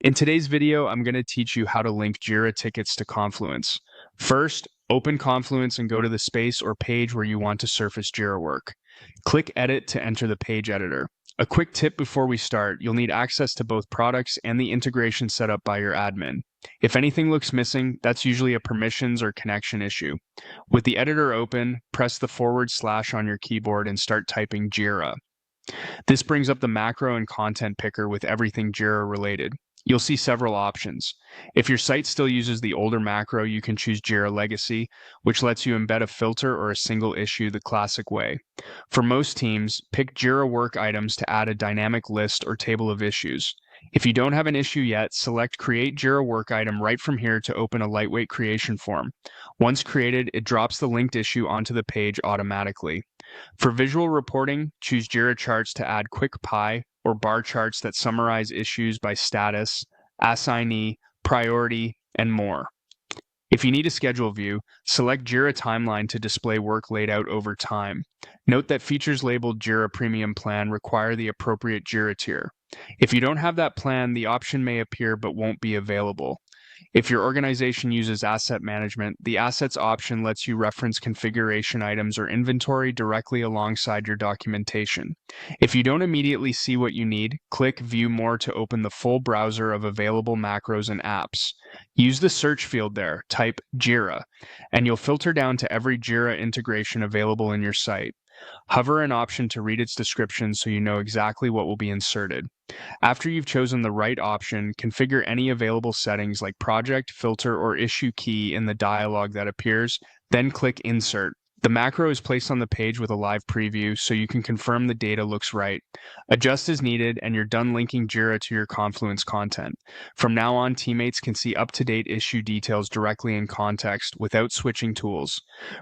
In today's video, I'm going to teach you how to link Jira tickets to Confluence. First, open Confluence and go to the space or page where you want to surface Jira work. Click Edit to enter the page editor. A quick tip before we start, you'll need access to both products and the integration set up by your admin. If anything looks missing, that's usually a permissions or connection issue. With the editor open, press the / on your keyboard and start typing Jira. This brings up the macro and content picker with everything Jira related. You'll see several options. If your site still uses the older macro, you can choose Jira Legacy, which lets you embed a filter or a single issue the classic way. For most teams, pick Jira work items to add a dynamic list or table of issues. If you don't have an issue yet, select Create Jira Work Item right from here to open a lightweight creation form. Once created, it drops the linked issue onto the page automatically. For visual reporting, choose Jira Charts to add quick pie or bar charts that summarize issues by status, assignee, priority, and more. If you need a schedule view, select Jira Timeline to display work laid out over time. Note that features labeled Jira Premium Plan require the appropriate Jira tier. If you don't have that plan, the option may appear but won't be available. If your organization uses asset management, the assets option lets you reference configuration items or inventory directly alongside your documentation. If you don't immediately see what you need, click View More to open the full browser of available macros and apps. Use the search field there, type Jira, and you'll filter down to every Jira integration available in your site. Hover an option to read its description so you know exactly what will be inserted. After you've chosen the right option, configure any available settings like project, filter, or issue key in the dialog that appears, then click Insert. The macro is placed on the page with a live preview so you can confirm the data looks right. Adjust as needed and you're done linking Jira to your Confluence content. From now on, teammates can see up-to-date issue details directly in context without switching tools.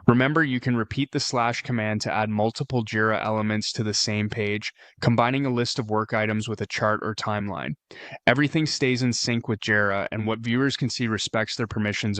Remember, you can repeat the / command to add multiple Jira elements to the same page, combining a list of work items with a chart or timeline. Everything stays in sync with Jira, and what viewers can see respects their permissions